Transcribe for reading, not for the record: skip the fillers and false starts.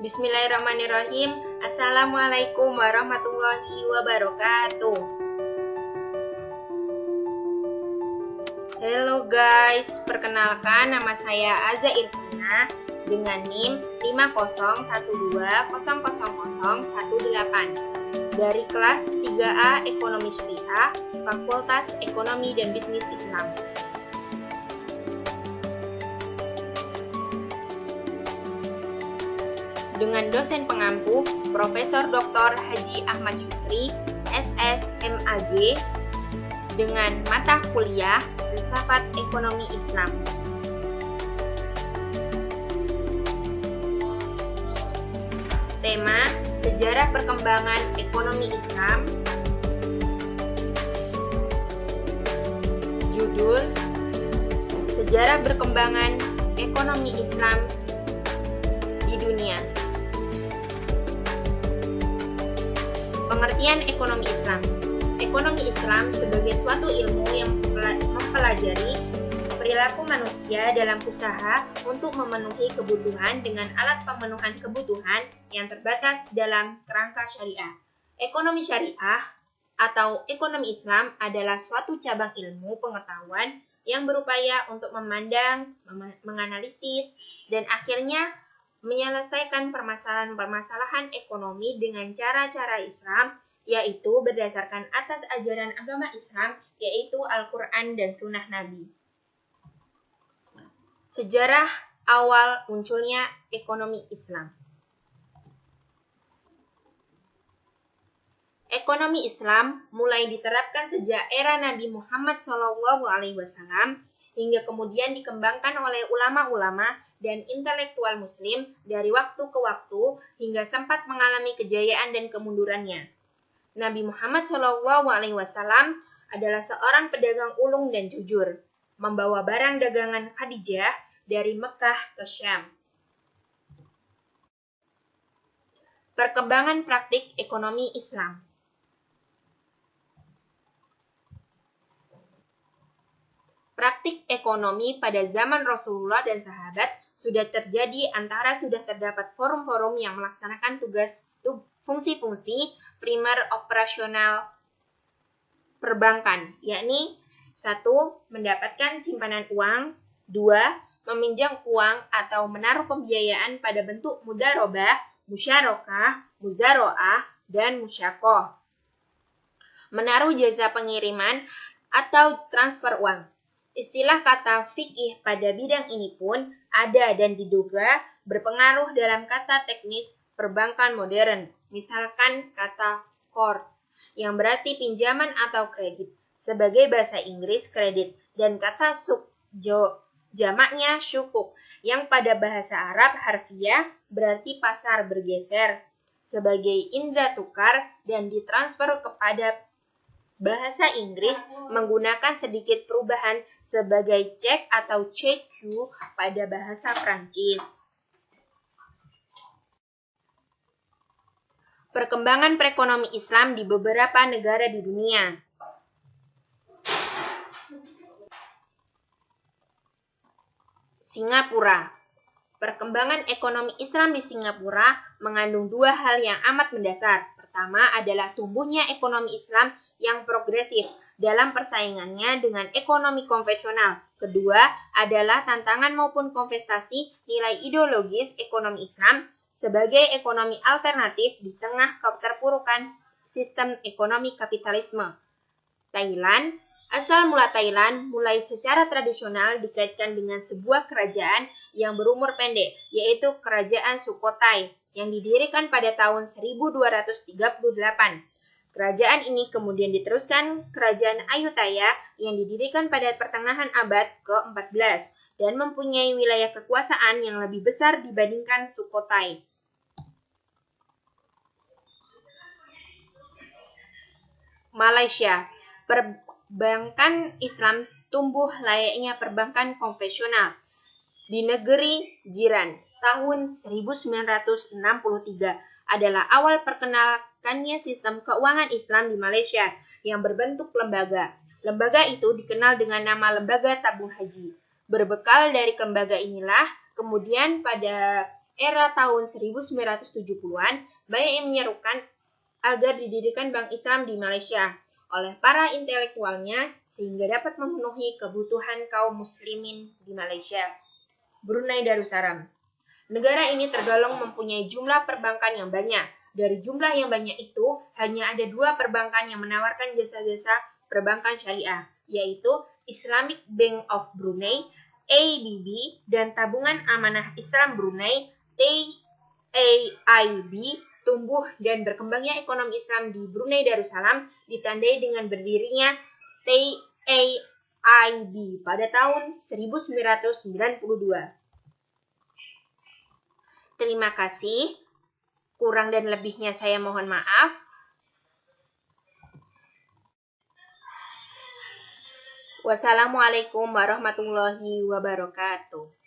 Bismillahirrahmanirrahim. Assalamualaikum warahmatullahi wabarakatuh. Halo guys, perkenalkan nama saya Aza Irfana dengan NIM 501200018 dari kelas 3A Ekonomi Syariah, Fakultas Ekonomi dan Bisnis Islam. Dengan dosen pengampu Profesor Dr. Haji Ahmad Syukri, SSMAG, dengan mata kuliah Filsafat Ekonomi Islam. Tema: Sejarah Perkembangan Ekonomi Islam. Judul: Sejarah Perkembangan Ekonomi Islam di Dunia. Pengertian ekonomi Islam. Ekonomi Islam sebagai suatu ilmu yang mempelajari perilaku manusia dalam usaha untuk memenuhi kebutuhan dengan alat pemenuhan kebutuhan yang terbatas dalam kerangka syariah. Ekonomi syariah atau ekonomi Islam adalah suatu cabang ilmu pengetahuan yang berupaya untuk memandang, menganalisis, dan akhirnya menyelesaikan permasalahan-permasalahan ekonomi dengan cara-cara Islam, yaitu berdasarkan atas ajaran agama Islam, yaitu Al-Quran dan Sunnah Nabi. Sejarah awal munculnya ekonomi Islam. Ekonomi Islam mulai diterapkan sejak era Nabi Muhammad SAW hingga kemudian dikembangkan oleh ulama-ulama dan intelektual muslim dari waktu ke waktu hingga sempat mengalami kejayaan dan kemundurannya. Nabi Muhammad SAW adalah seorang pedagang ulung dan jujur, membawa barang dagangan Khadijah dari Mekah ke Syam. Perkembangan praktik ekonomi Islam. Praktik ekonomi pada zaman Rasulullah dan sahabat sudah terjadi antara sudah terdapat forum-forum yang melaksanakan fungsi-fungsi primer operasional perbankan, yakni 1. Mendapatkan simpanan uang, 2. Meminjam uang atau menaruh pembiayaan pada bentuk mudharabah, musyarakah, muzaroah, dan musyakoh. Menaruh jasa pengiriman atau transfer uang. Istilah kata fikih pada bidang ini pun ada dan diduga berpengaruh dalam kata teknis perbankan modern, misalkan kata qard, yang berarti pinjaman atau kredit, sebagai bahasa Inggris kredit, dan kata suk, jamaknya syukuk, yang pada bahasa Arab harfiah berarti pasar bergeser, sebagai indra tukar dan ditransfer kepada bahasa Inggris menggunakan sedikit perubahan sebagai cek atau CQ pada bahasa Prancis. Perkembangan perekonomian Islam di beberapa negara di dunia. Singapura. Perkembangan ekonomi Islam di Singapura mengandung dua hal yang amat mendasar. Pertama adalah tumbuhnya ekonomi Islam yang progresif dalam persaingannya dengan ekonomi konvensional. Kedua adalah tantangan maupun kontestasi nilai ideologis ekonomi Islam sebagai ekonomi alternatif di tengah keterpurukan sistem ekonomi kapitalisme. Thailand. Asal mula Thailand mulai secara tradisional dikaitkan dengan sebuah kerajaan yang berumur pendek, yaitu Kerajaan Sukhothai, yang didirikan pada tahun 1238. Kerajaan ini kemudian diteruskan Kerajaan Ayutthaya yang didirikan pada pertengahan abad ke-14 dan mempunyai wilayah kekuasaan yang lebih besar dibandingkan Sukhothai. Malaysia. Perbankan Islam tumbuh layaknya perbankan konvensional di negeri jiran. Tahun 1963 adalah awal perkenalkannya sistem keuangan Islam di Malaysia yang berbentuk lembaga. Lembaga itu dikenal dengan nama Lembaga Tabung Haji. Berbekal dari lembaga inilah, kemudian pada era tahun 1970-an, banyak yang menyerukan agar didirikan Bank Islam di Malaysia oleh para intelektualnya sehingga dapat memenuhi kebutuhan kaum muslimin di Malaysia. Brunei Darussalam. Negara ini tergolong mempunyai jumlah perbankan yang banyak. Dari jumlah yang banyak itu, hanya ada 2 perbankan yang menawarkan jasa-jasa perbankan syariah, yaitu Islamic Bank of Brunei, ABB, dan Tabungan Amanah Islam Brunei, TAIB. Tumbuh dan berkembangnya ekonomi Islam di Brunei Darussalam ditandai dengan berdirinya TAIB pada tahun 1992. Terima kasih. Kurang dan lebihnya saya mohon maaf. Wassalamualaikum warahmatullahi wabarakatuh.